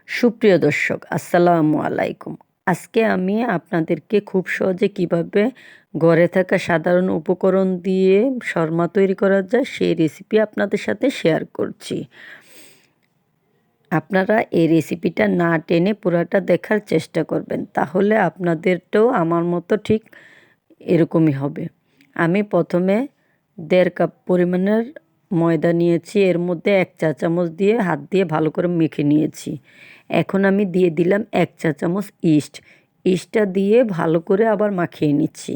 সুপ্রিয় দর্শক, আসসালামু আলাইকুম। আজকে আমি আপনাদেরকে খুব সহজে কিভাবে ঘরে থাকা সাধারণ উপকরণ দিয়ে শর্মা তৈরি করা যায় সেই রেসিপি আপনাদের সাথে শেয়ার করছি। আপনারা এই রেসিপিটা না টেনে পুরাটা দেখার চেষ্টা করবেন, তাহলে আপনাদেরটাও আমার মতো ঠিক এরকমই হবে। আমি প্রথমে 1.5 কাপ পরিমাণের ময়দা নিয়েছি, এর মধ্যে 1 চা চামচ দিয়ে হাত দিয়ে ভালো করে মেখে নিয়েছি। এখন আমি দিয়ে দিলাম 1 চা চামচ ইস্টটা দিয়ে ভালো করে আবার মাখিয়ে নিচ্ছি।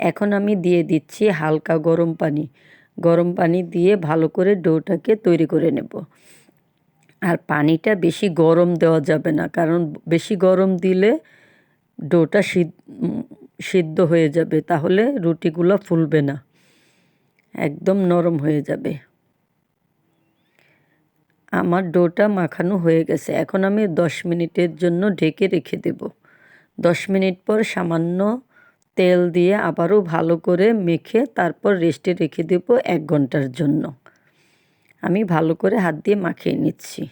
এখন আমি দিয়ে দিচ্ছি হালকা গরম পানি দিয়ে ভালো করে ডোটাকে তৈরি করে নেব। আর পানিটা বেশি গরম দেওয়া যাবে না, কারণ বেশি গরম দিলে ডোটা সিদ্ধ হয়ে যাবে, তাহলে রুটিগুলো ফুলবে না, একদম নরম হয়ে যাবে। আমার ডোটা মাখানো হয়ে গেছে। এখন আমি 10 মিনিটের জন্য ঢেকে রেখে দেব। 10 মিনিট পর সামান্য তেল দিয়ে আবারও ভালো করে মেখে তারপর রেস্টে রেখে দেব 1 ঘন্টার জন্য। আমি ভালো করে হাত দিয়ে মাখিয়ে নিচ্ছি।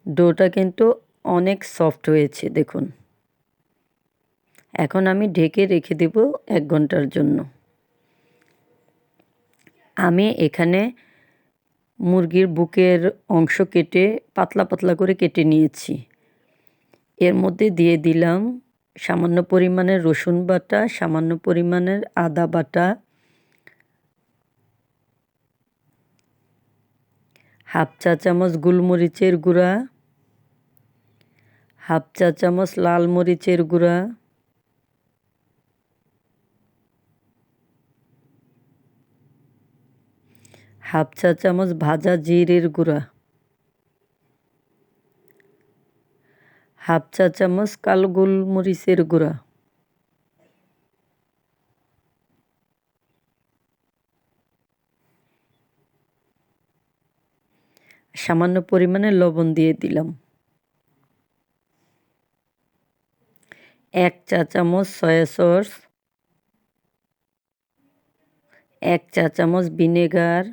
ডোটা কিন্তু অনেক সফট হয়েছে, দেখুন। এখন আমি ঢেকে রেখে দেব 1 ঘন্টার জন্য। আমি এখানে মুরগির বুকের অংশ কেটে পাতলা পাতলা করে কেটে নিয়েছি। এর মধ্যে দিয়ে দিলাম সামান্য পরিমাণের রসুন বাটা, সামান্য পরিমাণের আদা বাটা, হাফ চা চামচ গোলমরিচের গুঁড়া, হাফ চা চামচ লাল মরিচের গুঁড়া, হাফ চা চামচ ভাজা জিরের গুঁড়া, হাফ চা চামচ কালো গোলমরিচের গুঁড়া, সামান্য পরিমাণে লবণ দিয়ে দিলাম, 1 চা চামচ সয়া সস, 1 চা চামচ ভিনেগার,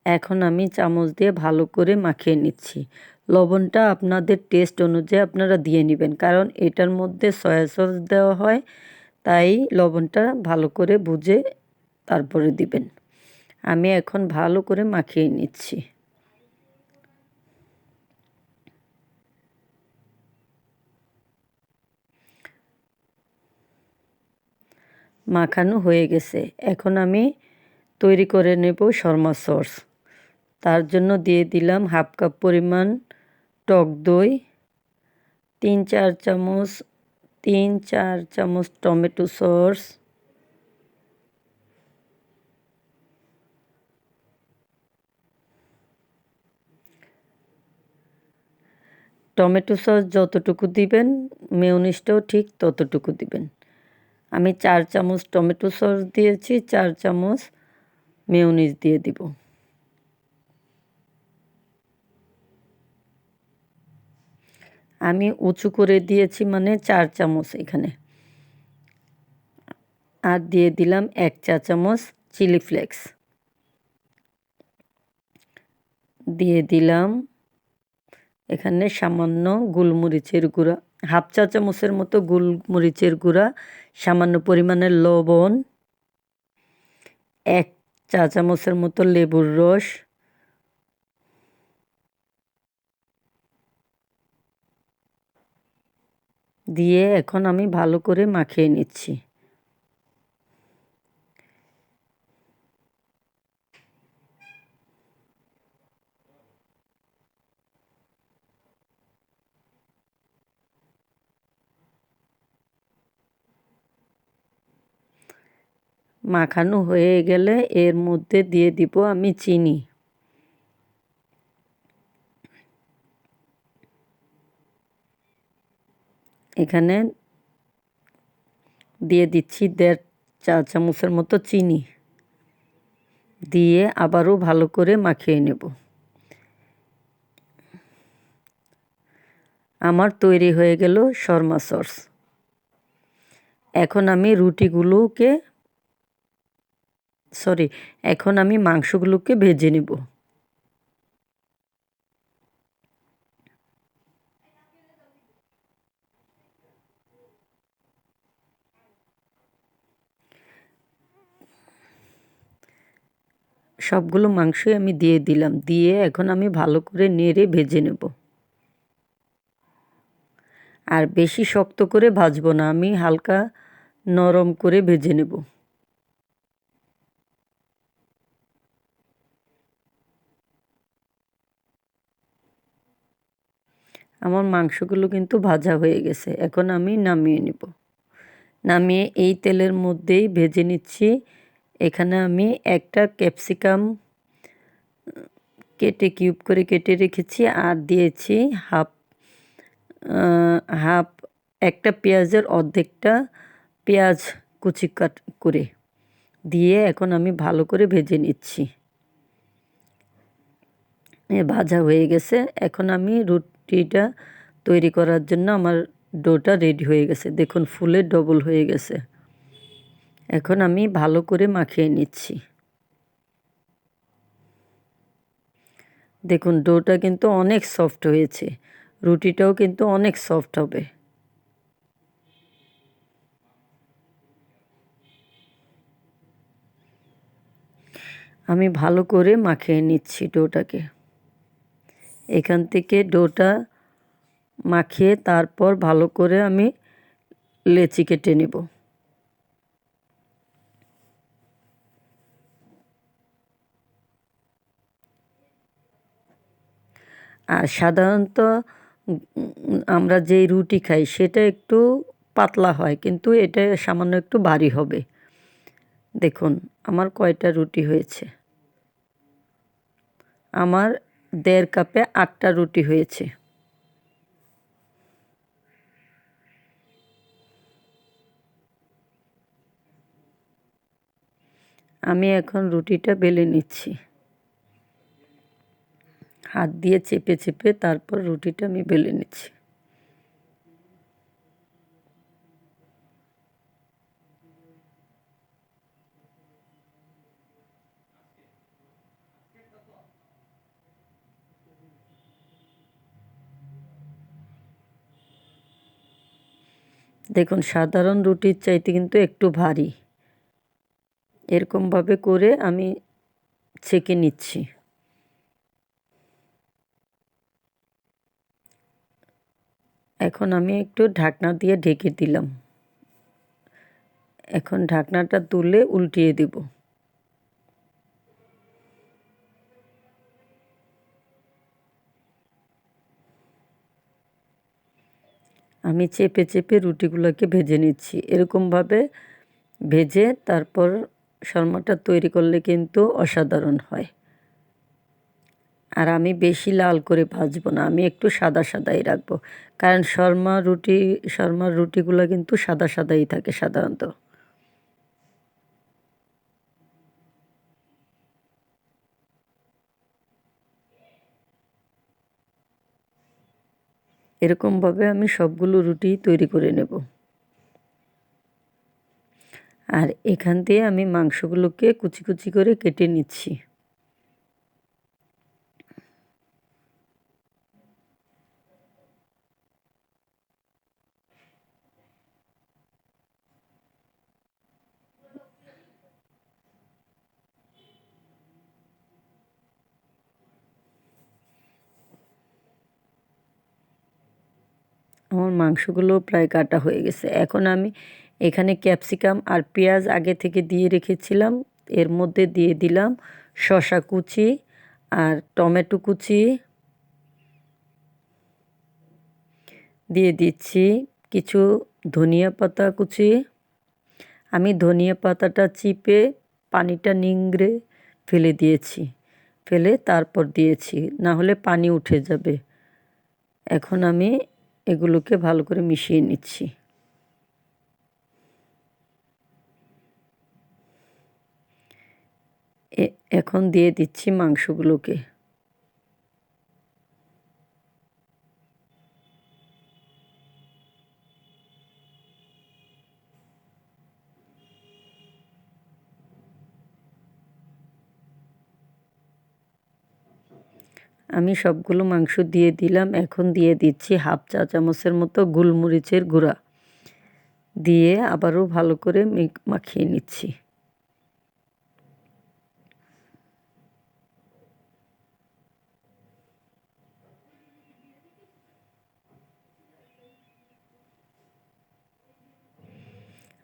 এখন আমি চামচ দিয়ে ভালো করে মাখিয়ে নিচ্ছি। লবণটা আপনাদের টেস্ট অনুযায়ী আপনারা দিয়ে নেবেন, কারণ এটার মধ্যে সয়া সস দেওয়া হয়, তাই লবণটা ভালো করে বুঝে তারপরে দিবেন। আমি এখন ভালো করে মাখিয়ে নিচ্ছি। মাখানো হয়ে গেছে। এখন আমি তৈরি করে নেব শর্মা সস। তার জন্য দিয়ে দিলাম হাফ কাপ পরিমাণ টক দই, 3-4 চামচ টমেটো সস, টমেটো সস যতটুকু দিবেন মেয়োনিজটাও ঠিক ততটুকু দিবেন। আমি 4 চামচ টমেটো সস দিয়েছি, 4 চামচ মেয়োনিজ দিয়ে দিব। আমি উঁচু করে দিয়েছি মানে 4 চামচ এখানে। আর দিয়ে দিলাম 1 চা চামচ চিলি ফ্লেক্স, দিয়ে দিলাম এখানে সামান্য গোলমরিচের গুঁড়া, হাফ চা চামচের মতো গোলমরিচের গুঁড়া, সামান্য পরিমাণের লবণ, 1 চা চামচের মতো লেবুর রস, দিয়ে এখন আমি ভালো করে মাখিয়ে নিচ্ছি। মাখানো হয়ে গেলে এর মধ্যে দিয়ে দিব আমি চিনি। এখানে দিয়ে দিচ্ছি 1.5 চা চামচের মতো চিনি, দিয়ে আবারও ভালো করে মাখিয়ে নেব। আমার তৈরি হয়ে গেল শর্মা সস। এখন আমি এখন আমি মাংসগুলোকে ভেজে নেব। সবগুলো মাংসই আমি দিয়ে দিলাম, দিয়ে এখন আমি ভালো করে নেড়ে ভেজে নেব। আর বেশি শক্ত করে ভাজবো না, আমি হালকা নরম করে ভেজে নেব। আমার মাংসগুলো কিন্তু ভাজা হয়ে গেছে, এখন আমি নামিয়ে নেব। নামিয়ে এই তেলের মধ্যেই ভেজে নিচ্ছি। এখানে আমি একটা ক্যাপসিকাম কেটে কিউব করে কেটে রেখেছি, আর দিয়েছি হাফ হাফ একটা পেঁয়াজের অর্ধেকটা পেঁয়াজ কুচি কাট করে দিয়ে এখন আমি ভালো করে ভেজে নিচ্ছি। ভাজা হয়ে গেছে, এখন আমি রুটিটা তৈরি করার জন্য আমার ডোটা রেডি হয়ে গেছে। দেখুন ফুলে ডবল হয়ে গেছে। এখন আমি ভালো করে মাখিয়ে নিচ্ছি। দেখুন ডোটা কিন্তু অনেক সফট হয়েছে, রুটিটাও কিন্তু অনেক সফট হবে। আমি ভালো করে মাখিয়ে নিচ্ছি ডোটাকে। এখান থেকে ডোটা মাখিয়ে তারপর ভালো করে আমি লেচি কেটে নেব। আর সাধারণত আমরা যেই রুটি খাই সেটা একটু পাতলা হয়, কিন্তু এটা সামান্য একটু ভারী হবে। দেখুন আমার কয়টা রুটি হয়েছে। আমার 1.5 কাপে 8টা রুটি হয়েছে। আমি এখন রুটিটা বেলে নিচ্ছি। হাত দিয়ে চেপে চেপে তারপর রুটিটা আমি বেলে নিচ্ছি। দেখুন সাধারণ রুটির চাইতে কিন্তু একটু ভারী। এরকমভাবে করে আমি ছেঁকে নিচ্ছি। এখন আমি একটু ঢাকনা দিয়ে ঢেকে দিলাম। এখন ঢাকনাটা তুলে উল্টিয়ে দেব। আমি চেপে চেপে রুটিগুলোকে ভেজে নিচ্ছি। এরকমভাবে ভেজে তারপর শর্মাটা তৈরি করলে কিন্তু অসাধারণ হয়। আর আমি বেশি লাল করে ভাজবো না, আমি একটু সাদা সাদাই রাখবো, কারণ শর্মার রুটিগুলো কিন্তু সাদা সাদাই থাকে সাধারণত। এরকমভাবে আমি সবগুলো রুটি তৈরি করে নেব। আর এখান দিয়ে আমি মাংসগুলোকে কুচি কুচি করে কেটে নিচ্ছি। আমার মাংসগুলো প্রায় কাটা হয়ে গেছে। এখন আমি এখানে ক্যাপসিকাম আর পেঁয়াজ আগে থেকে দিয়ে রেখেছিলাম, এর মধ্যে দিয়ে দিলাম শসা কুচি আর টমেটো কুচি, দিয়ে দিচ্ছি কিছু ধনিয়া পাতা কুচি। আমি ধনিয়া পাতাটা চিপে পানিটা নিংড়ে ফেলে দিয়েছি, ফেলে তারপর দিয়েছি, না হলে পানি উঠে যাবে। এখন আমি এগুলোকে ভালো করে মিশিয়ে নিচ্ছি। এখন দিয়ে দিচ্ছি মাংসগুলোকে। আমি সবগুলো মাংস দিয়ে দিলাম। এখন দিয়ে দিচ্ছি হাফ চা চামচের মতো গোলমরিচের গুঁড়া দিয়ে আবারও ভালো করে মাখিয়ে নিচ্ছি।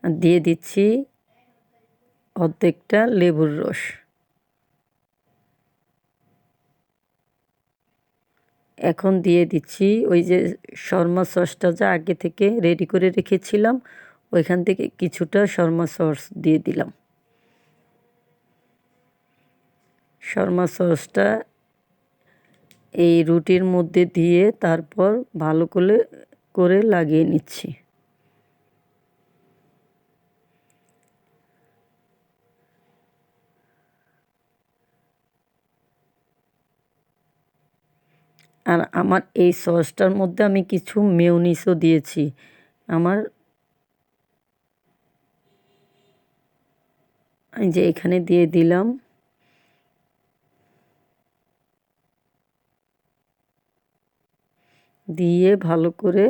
আর দিয়ে দিচ্ছি অর্ধেকটা লেবুর রস। এখন দিয়ে দিচ্ছি ওই যে শর্মা সসটা যা আগে থেকে রেডি করে রেখেছিলাম, ওইখান থেকে কিছুটা শর্মা সস দিয়ে দিলাম। শর্মা সসটা এই রুটির মধ্যে দিয়ে তারপর ভালো করে লাগিয়ে নিচ্ছি। আর আমার এই সসটার মধ্যে আমি কিছু মেয়োনিজও দিয়েছি। আমার এই যে এখানে দিয়ে দিলাম। দিয়ে ভালো করে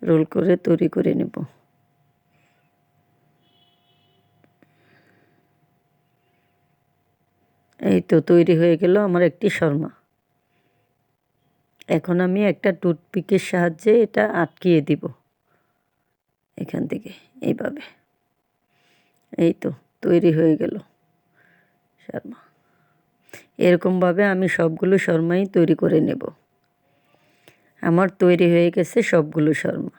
রোল করে তৈরি করে নেব। এই তো তৈরি হয়ে গেল আমার একটি শর্মা। এখন আমি একটা টুথপিকের সাহায্যে এটা আটকিয়ে দিব এখান থেকে এইভাবে। এই তো তৈরি হয়ে গেল শর্মা। এরকমভাবে আমি সবগুলো শর্মাই তৈরি করে নেব। আমার তৈরি হয়ে গেছে সবগুলো শর্মা।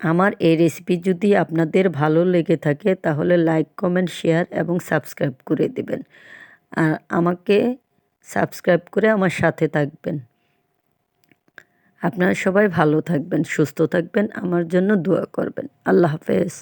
আমার এই রেসিপি যদি আপনাদের ভালো লেগে থাকে তাহলে লাইক, কমেন্ট, শেয়ার এবং সাবস্ক্রাইব করে দেবেন। আর আমাকে সাবস্ক্রাইব করে আমার সাথে থাকবেন। আপনারা সবাই ভালো থাকবেন, সুস্থ থাকবেন, আমার জন্য দোয়া করবেন। আল্লাহ হাফেজ।